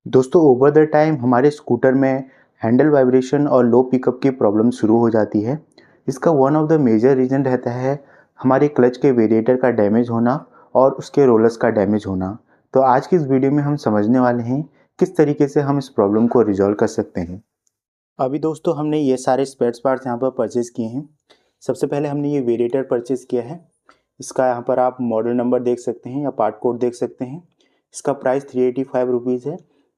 दोस्तों over the time हमारे scooter में हैंडल वाइब्रेशन और लो पिकअप की प्रॉब्लम शुरू हो जाती है। इसका one of the major reason रहता है हमारे क्लच के वेरिएटर का डैमेज होना और उसके रोलर्स का डैमेज होना। तो आज की इस वीडियो में हम समझने वाले हैं किस तरीके से हम इस प्रॉब्लम को रिजॉल्व कर सकते हैं। अभी दोस्तों हमने ये सारे स्पेयर पार्ट्स यहाँ पर परचेज़ किए हैं। सबसे पहले हमने ये वेरिएटर परचेज़ किया है। इसका यहाँ पर आप मॉडल नंबर देख सकते हैं या पार्ट कोड देख सकते हैं। इसका प्राइस 385 रुपीज़ है।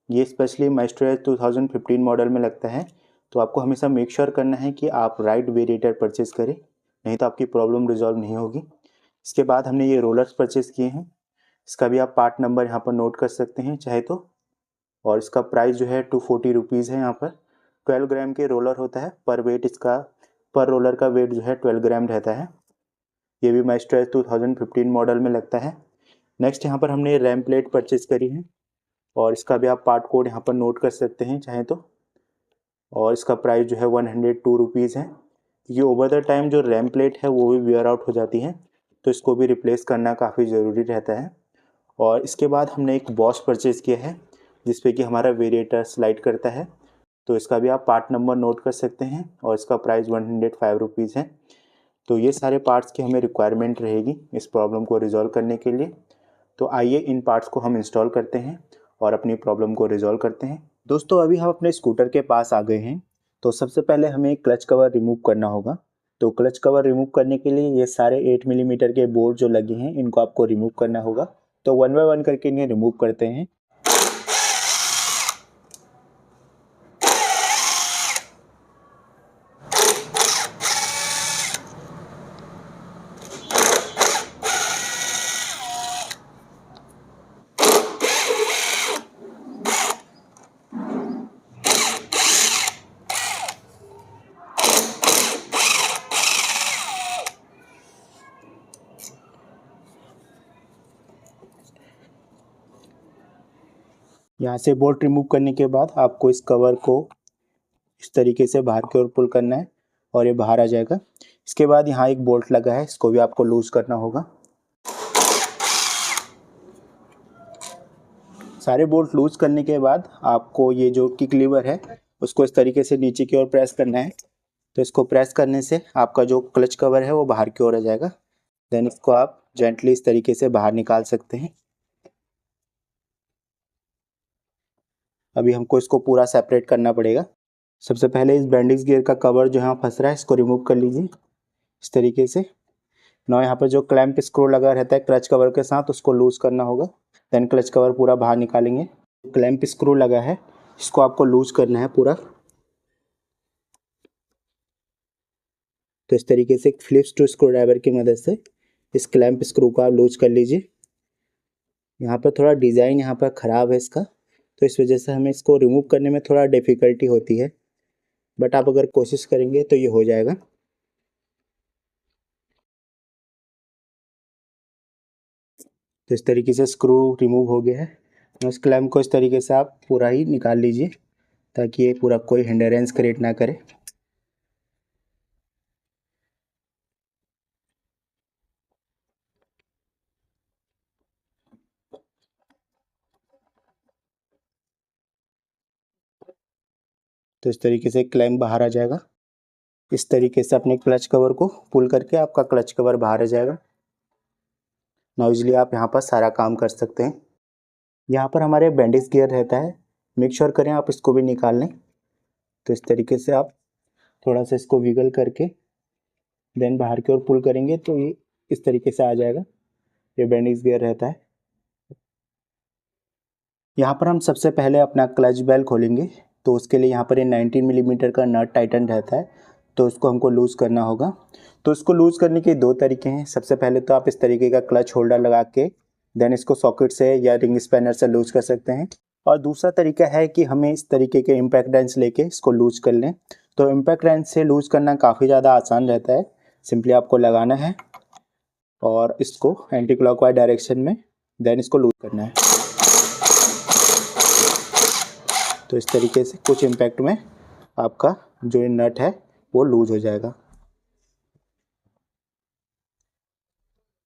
ये स्पेशली माइस्टर 2015 मॉडल में लगता है। तो आपको हमेशा मेक श्योर करना है कि आप राइट वेरिएटर परचेज़ करें, नहीं तो आपकी प्रॉब्लम रिजॉल्व नहीं होगी। इसके बाद हमने ये रोलर्स परचेज़ किए हैं। इसका भी आप पार्ट नंबर यहाँ पर नोट कर सकते हैं चाहे तो। और इसका प्राइस जो है 240 रुपीज़ है। यहाँ पर 12 ग्राम के रोलर होता है। पर वेट इसका पर रोलर का वेट जो है 12 ग्राम रहता है। ये भी माइस्टर 2015 मॉडल में लगता है। नेक्स्ट यहाँ पर हमने रैम प्लेट परचेज़ करी है और इसका भी आप पार्ट कोड यहाँ पर नोट कर सकते हैं चाहे तो। और इसका प्राइस जो है 102 रुपीज़ है। ये ओवर द टाइम जो रैम प्लेट है वो भी वियर आउट हो जाती है, तो इसको भी रिप्लेस करना काफ़ी ज़रूरी रहता है। और इसके बाद हमने एक बॉश परचेज़ किया है जिस पे कि हमारा वेरिएटर स्लाइड करता है। तो इसका भी आप पार्ट नंबर नोट कर सकते हैं और इसका प्राइस 105 रुपीज़ है। तो ये सारे पार्ट्स की हमें रिक्वायरमेंट रहेगी इस प्रॉब्लम को रिजॉल्व करने के लिए। तो आइए इन पार्ट्स को हम इंस्टॉल करते हैं और अपनी प्रॉब्लम को रिजॉल्व करते हैं। दोस्तों अभी हम अपने स्कूटर के पास आ गए हैं। तो सबसे पहले हमें क्लच कवर रिमूव करना होगा। तो क्लच कवर रिमूव करने के लिए ये सारे 8 मिलीमीटर के बोर्ड जो लगे हैं इनको आपको रिमूव करना होगा। तो वन बाय वन करके इन्हें रिमूव करते हैं। यहाँ से बोल्ट रिमूव करने के बाद आपको इस कवर को इस तरीके से बाहर की ओर पुल करना है और ये बाहर आ जाएगा। इसके बाद यहाँ एक बोल्ट लगा है, इसको भी आपको लूज करना होगा। सारे बोल्ट लूज करने के बाद आपको ये जो किक लीवर है उसको इस तरीके से नीचे की ओर प्रेस करना है। तो इसको प्रेस करने से आपका जो क्लच कवर है वो बाहर की ओर आ जाएगा। देन इसको आप जेंटली इस तरीके से बाहर निकाल सकते हैं। अभी हमको इसको पूरा सेपरेट करना पड़ेगा। सबसे पहले इस बैंडिक्स गियर का कवर जो यहाँ फंस रहा है इसको रिमूव कर लीजिए इस तरीके से। ना यहाँ पर जो क्लैंप स्क्रू लगा रहता है क्लच कवर के साथ उसको लूज करना होगा। देन क्लच कवर पूरा बाहर निकालेंगे। क्लैंप स्क्रू लगा है इसको आपको लूज करना है पूरा। तो इस तरीके से फिलिप्स टू स्क्रू ड्राइवर की मदद से इस क्लैंप स्क्रू को आप लूज कर लीजिए। यहाँ पर थोड़ा डिज़ाइन यहाँ पर ख़राब है इसका, तो इस वजह से हमें इसको रिमूव करने में थोड़ा डिफ़िकल्टी होती है, बट आप अगर कोशिश करेंगे तो ये हो जाएगा। तो इस तरीके से स्क्रू रिमूव हो गया है। उस क्लैंप को इस तरीके से आप पूरा ही निकाल लीजिए ताकि ये पूरा कोई हिंडरेंस क्रिएट ना करे। तो इस तरीके से क्लैंप बाहर आ जाएगा। इस तरीके से अपने क्लच कवर को पुल करके आपका क्लच कवर बाहर आ जाएगा। नाउ इजीली आप यहाँ पर सारा काम कर सकते हैं। यहाँ पर हमारे बैंडिक्स गियर रहता है, मेक श्योर करें आप इसको भी निकाल लें। तो इस तरीके से आप थोड़ा सा इसको विगल करके देन बाहर की ओर पुल करेंगे तो ये इस तरीके से आ जाएगा। ये बैंडिक्स गियर रहता है। यहाँ पर हम सबसे पहले अपना क्लच बेल खोलेंगे। तो उसके लिए यहाँ पर ये 19 मिलीमीटर का नट टाइटन रहता है, तो उसको हमको लूज़ करना होगा। तो इसको लूज़ करने के दो तरीके हैं। सबसे पहले तो आप इस तरीके का क्लच होल्डर लगा के देन इसको सॉकेट से या रिंग स्पैनर से लूज़ कर सकते हैं। और दूसरा तरीका है कि हमें इस तरीके के इम्पैक्ट रेंच लेके इसको लूज़ कर लें। तो इम्पैक्ट रेंच से लूज़ करना काफ़ी ज़्यादा आसान रहता है। सिंपली आपको लगाना है और इसको एंटी क्लॉकवाइज डायरेक्शन में देन इसको लूज़ करना है। तो इस तरीके से कुछ इम्पैक्ट में आपका जो नट है वो लूज हो जाएगा।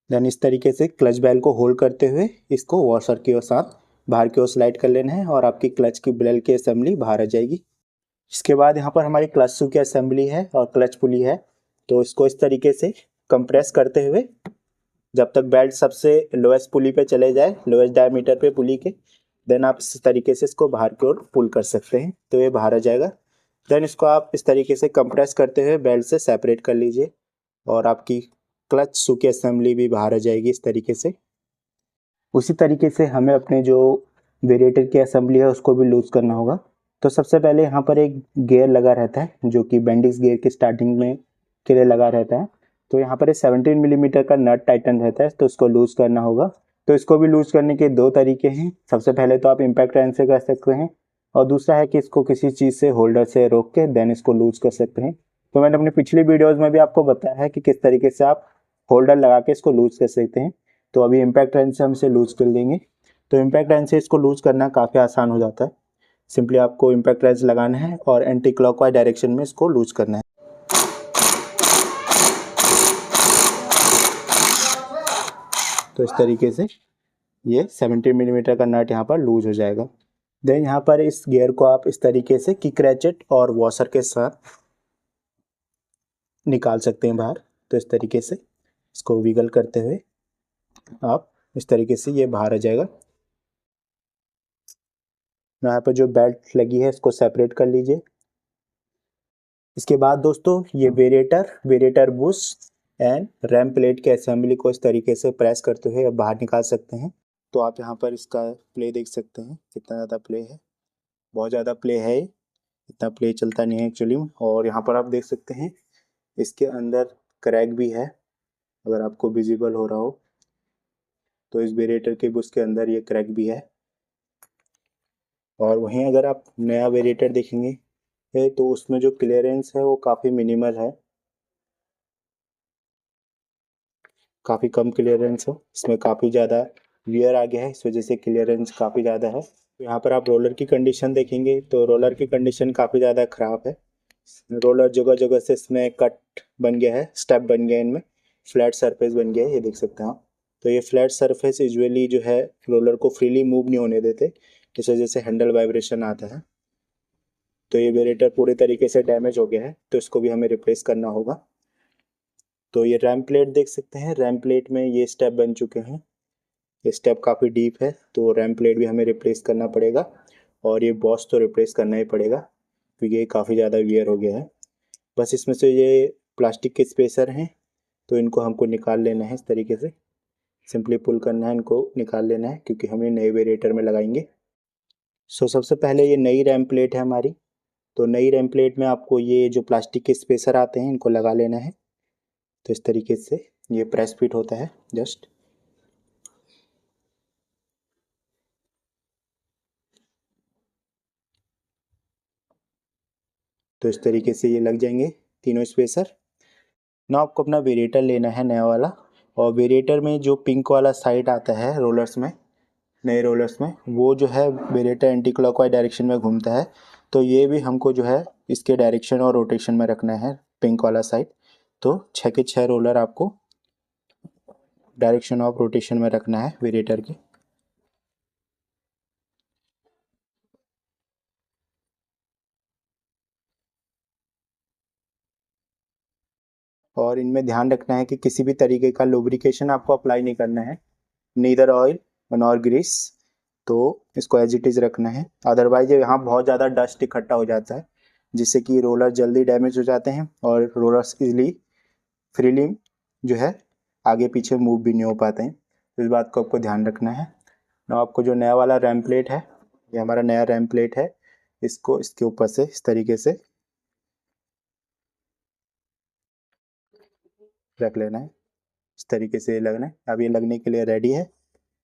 देन इस तरीके से क्लच बेल को होल्ड करते हुए इसको वॉशर के साथ बाहर की ओर स्लाइड कर लेना है और आपकी क्लच की बेल की असेंबली बाहर आ जाएगी। इसके बाद यहाँ पर हमारी क्लच शू की असेंबली है और क्लच पुली है, तो इसको इस तरीके से कंप्रेस करते हुए जब तक बेल्ट सबसे लोएस्ट पुली पे चले जाए, लोएस्ट डायमीटर पे पुली के, देन आप इस तरीके से इसको बाहर की ओर पुल कर सकते हैं, तो ये बाहर आ जाएगा। देन इसको आप इस तरीके से कंप्रेस करते हुए बेल्ट से सेपरेट कर लीजिए और आपकी क्लच शू की असेंबली भी बाहर आ जाएगी इस तरीके से। उसी तरीके से हमें अपने जो वेरिएटर की असेंबली है उसको भी लूज़ करना होगा। तो सबसे पहले यहाँ पर एक गियर लगा रहता है जो कि बेंडिक्स गियर की स्टार्टिंग में के लिए लगा रहता है। तो यहाँ पर 17 मिलीमीटर का नट टाइटन रहता है, तो इसको लूज़ करना होगा। तो इसको भी लूज़ करने के दो तरीके हैं। सबसे पहले तो आप इम्पैक्ट रेंच से कर सकते हैं और दूसरा है कि इसको किसी चीज़ से होल्डर से रोक के देन इसको लूज़ कर सकते हैं। तो मैंने अपनी पिछली वीडियोज़ में भी आपको बताया है कि किस तरीके से आप होल्डर लगा के इसको लूज़ कर सकते हैं। तो अभी इम्पैक्ट रेंच से हम इसे लूज़ कर देंगे। तो इम्पैक्ट रेंच से इसको लूज़ करना काफ़ी आसान हो जाता है। सिंपली आपको इम्पैक्ट रेंच लगाना है और एंटी क्लॉकवाइज डायरेक्शन में इसको लूज़ करना है। तो इस तरीके से ये 17 मिलीमीटर का नट यहाँ पर लूज हो जाएगा। देन यहाँ पर इस गियर को आप इस तरीके से किक रैचेट और वॉशर के साथ निकाल सकते हैं बाहर। तो इस तरीके से इसको विगल करते हुए आप इस तरीके से ये बाहर आ जाएगा। यहाँ पर जो बेल्ट लगी है इसको सेपरेट कर लीजिए। इसके बाद दोस्तों ये वेरिएटर बुश एंड रैम प्लेट के असेंबली को इस तरीके से प्रेस करते हुए अब बाहर निकाल सकते हैं। तो आप यहाँ पर इसका प्ले देख सकते हैं, कितना ज़्यादा प्ले है, बहुत ज़्यादा प्ले है, इतना प्ले चलता नहीं है एक्चुअली में। और यहाँ पर आप देख सकते हैं इसके अंदर क्रैक भी है, अगर आपको विजिबल हो रहा हो तो इस वेरिएटर के बुश के अंदर ये क्रैक भी है। और वहीं अगर आप नया वेरिएटर देखेंगे तो उसमें जो क्लियरेंस है वो काफ़ी मिनिमल है, काफ़ी कम क्लियरेंस है, इसमें काफ़ी ज़्यादा वियर आ गया है, इस वजह से क्लियरेंस काफ़ी ज़्यादा है। तो यहाँ पर आप रोलर की कंडीशन देखेंगे तो रोलर की कंडीशन काफ़ी ज़्यादा ख़राब है। रोलर जगह जगह से इसमें कट बन गया है, स्टेप बन गया है, इनमें फ्लैट सरफेस बन गया है, ये देख सकते हैं आप। तो ये फ्लैट सरफेस यूजुअली जो है रोलर को फ्रीली मूव नहीं होने देते, इस वजह से हैंडल वाइब्रेशन आता है। तो ये वेरिएटर पूरी तरीके से डैमेज हो गया है, तो इसको भी हमें रिप्लेस करना होगा। तो ये रैम प्लेट देख सकते हैं, रैम प्लेट में ये स्टेप बन चुके हैं, ये स्टेप काफ़ी डीप है, तो रैम प्लेट भी हमें रिप्लेस करना पड़ेगा। और ये बॉस तो रिप्लेस करना ही पड़ेगा क्योंकि ये काफ़ी ज़्यादा वियर हो गया है। बस इसमें से ये प्लास्टिक के स्पेसर हैं, तो इनको हमको निकाल लेना है इस तरीके से, सिंपली पुल करना है, इनको निकाल लेना है क्योंकि हम ये नए वेरिएटर में लगाएंगे। सो सबसे पहले ये नई रैम प्लेट है हमारी, तो नई रैम प्लेट में आपको ये जो प्लास्टिक के स्पेसर आते हैं इनको लगा लेना है। तो इस तरीके से ये प्रेस फिट होता है जस्ट। तो इस तरीके से ये लग जाएंगे तीनों स्पेसर। ना आपको अपना वेरिएटर लेना है नया वाला, और वेरिएटर में जो पिंक वाला साइड आता है रोलर्स में, नए रोलर्स में, वो जो है वेरिएटर एंटी क्लॉकवाइज डायरेक्शन में घूमता है, तो ये भी हमको जो है इसके डायरेक्शन और रोटेशन में रखना है, पिंक वाला साइड। तो 6 के 6 रोलर आपको डायरेक्शन ऑफ रोटेशन में रखना है वेरिएटर के। और इनमें ध्यान रखना है कि किसी भी तरीके का लुब्रिकेशन आपको अप्लाई नहीं करना है, नीदर ऑयल नॉर ग्रीस। तो इसको एज इट इज़ रखना है, अदरवाइज यहाँ बहुत ज़्यादा डस्ट इकट्ठा हो जाता है जिससे कि रोलर जल्दी डैमेज हो जाते हैं और रोलर्स इजली फ्रीली जो है आगे पीछे मूव भी नहीं हो पाते हैं। तो इस बात को आपको ध्यान रखना है। ना आपको जो नया वाला रैम प्लेट है, ये हमारा नया रैम प्लेट है, इसको इसके ऊपर से इस तरीके से रख लेना है, इस तरीके से लगना है। अब ये लगने के लिए रेडी है,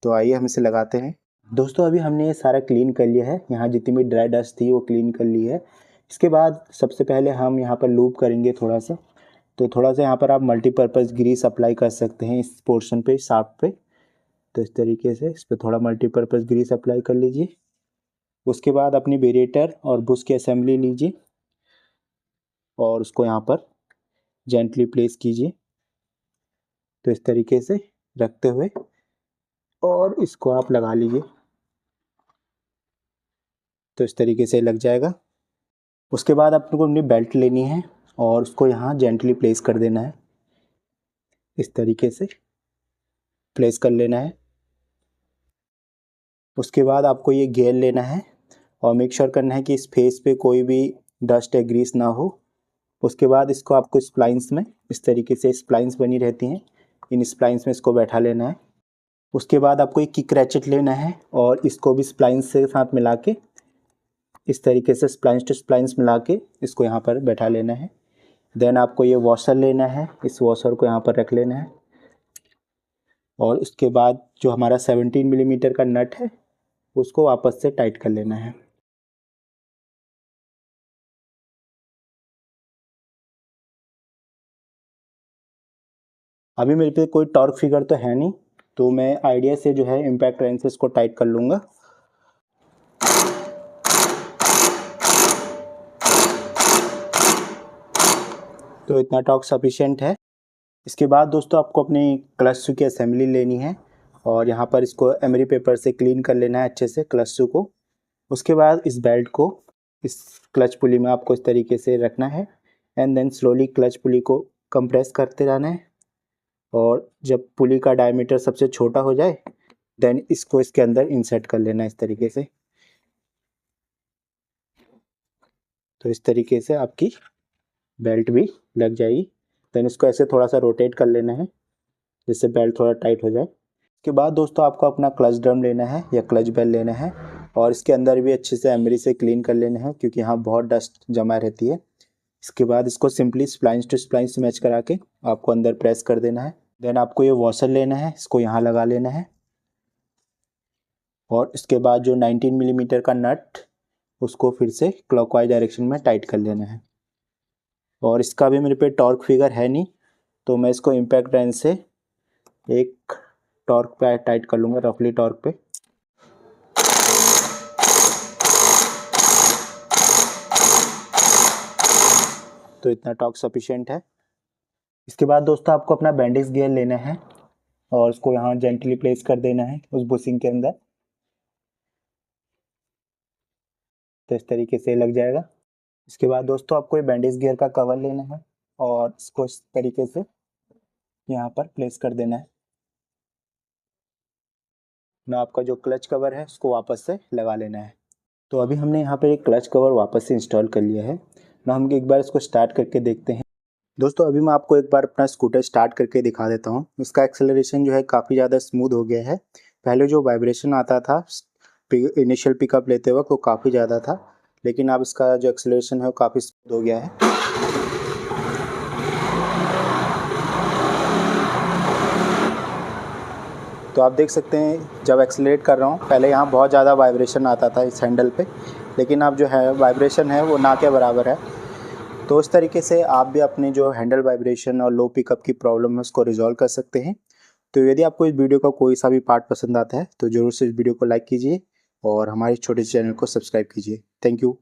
तो आइए हम इसे लगाते हैं। दोस्तों अभी हमने ये सारा क्लीन कर लिया है, यहाँ जितनी भी ड्राई डस्ट थी वो क्लीन कर ली है। इसके बाद सबसे पहले हम यहाँ पर लूप करेंगे थोड़ा सा, तो थोड़ा सा यहाँ पर आप मल्टीपर्पज़ ग्रीस अप्लाई कर सकते हैं इस पोर्शन पे, शाफ्ट पे। तो इस तरीके से इस पर थोड़ा मल्टीपर्पज़ ग्रीस अप्लाई कर लीजिए। उसके बाद अपनी वेरिएटर और बुश की असेंबली लीजिए और उसको यहाँ पर जेंटली प्लेस कीजिए, तो इस तरीके से रखते हुए, और इसको आप लगा लीजिए। तो इस तरीके से लग जाएगा। उसके बाद अपने को अपनी बेल्ट लेनी है और उसको यहाँ जेंटली प्लेस कर देना है, इस तरीके से प्लेस कर लेना है। उसके बाद आपको ये गियर लेना है और मेक श्योर करना है कि इस फेस पे कोई भी डस्ट या ग्रीस ना हो। उसके बाद इसको आपको स्प्लाइंस में इस तरीके से स्प्लाइंस बनी रहती हैं, इन स्प्लाइंस में इसको बैठा लेना है। उसके बाद आपको एक किक रैचेट लेना है और इसको भी स्प्लाइंस से साथ मिला के इस तरीके से स्प्लाइंस टू स्प्लाइंस मिला के इसको यहाँ पर बैठा लेना है। देन आपको ये वॉशर लेना है, इस वॉशर को यहाँ पर रख लेना है और उसके बाद जो हमारा 17 मिलीमीटर का नट है उसको वापस से टाइट कर लेना है। अभी मेरे पे कोई टॉर्क फिगर तो है नहीं, तो मैं आइडिया से जो है इम्पैक्ट रेंज से इसको टाइट कर लूँगा। तो इतना टॉर्क सफिशिएंट है। इसके बाद दोस्तों आपको अपनी क्लच शू की असेंबली लेनी है और यहाँ पर इसको एमरी पेपर से क्लीन कर लेना है अच्छे से क्लच शू को। उसके बाद इस बेल्ट को इस क्लच पुली में आपको इस तरीके से रखना है एंड देन स्लोली क्लच पुली को कंप्रेस करते रहना है और जब पुली का डायमीटर सबसे छोटा हो जाए देन इसको इसके अंदर इंसर्ट कर लेना है इस तरीके से। तो इस तरीके से आपकी बेल्ट भी लग जाएगी। देन इसको ऐसे थोड़ा सा रोटेट कर लेना है जिससे बेल्ट थोड़ा टाइट हो जाए। इसके बाद दोस्तों आपको अपना क्लच ड्रम लेना है या क्लच बेल लेना है और इसके अंदर भी अच्छे से एमरी से क्लीन कर लेना है क्योंकि यहाँ बहुत डस्ट जमा रहती है। इसके बाद इसको simply splines to splines match करा के आपको अंदर प्रेस कर देना है। देन आपको ये वॉशर लेना है, इसको यहाँ लगा लेना है और इसके बाद जो 19 मिलीमीटर का नट उसको फिर से क्लॉकवाइज डायरेक्शन में टाइट कर लेना है। और इसका भी मेरे पे टॉर्क फिगर है नहीं, तो मैं इसको इम्पैक्ट रेंज से एक टॉर्क पे टाइट कर लूँगा, रफली टॉर्क पे। तो इतना टॉर्क सफिशिएंट है। इसके बाद दोस्तों आपको अपना बैंडेज गियर लेना है और उसको यहाँ जेंटली प्लेस कर देना है उस बुशिंग के अंदर। तो इस तरीके से लग जाएगा। इसके बाद दोस्तों आपको ये बैंडेज गियर का कवर लेना है और इसको इस तरीके से यहाँ पर प्लेस कर देना है। ना आपका जो क्लच कवर है उसको वापस से लगा लेना है। तो अभी हमने यहाँ पर एक क्लच कवर वापस से इंस्टॉल कर लिया है ना। हम एक बार इसको स्टार्ट करके देखते हैं। दोस्तों अभी मैं आपको एक बार अपना स्कूटर स्टार्ट करके दिखा देता हूँ। इसका एक्सेलरेशन जो है काफ़ी ज़्यादा स्मूथ हो गया है। पहले जो वाइब्रेशन आता था इनिशियल पिकअप लेते वक्त वो काफ़ी ज़्यादा था, लेकिन अब इसका जो एक्सेलरेशन है वो काफ़ी स्मूथ हो गया है। तो आप देख सकते हैं जब एक्सेलरेट कर रहा हूँ पहले यहाँ बहुत ज़्यादा वाइब्रेशन आता था इस हैंडल पे, लेकिन अब जो है वाइब्रेशन है वो ना के बराबर है। तो इस तरीके से आप भी अपने जो हैंडल वाइब्रेशन और लो पिकअप की प्रॉब्लम है उसको रिजॉल्व कर सकते हैं। तो यदि आपको इस वीडियो का कोई सा भी पार्ट पसंद आता है तो ज़रूर से इस वीडियो को लाइक कीजिए और हमारे छोटे से चैनल को सब्सक्राइब कीजिए। Thank you.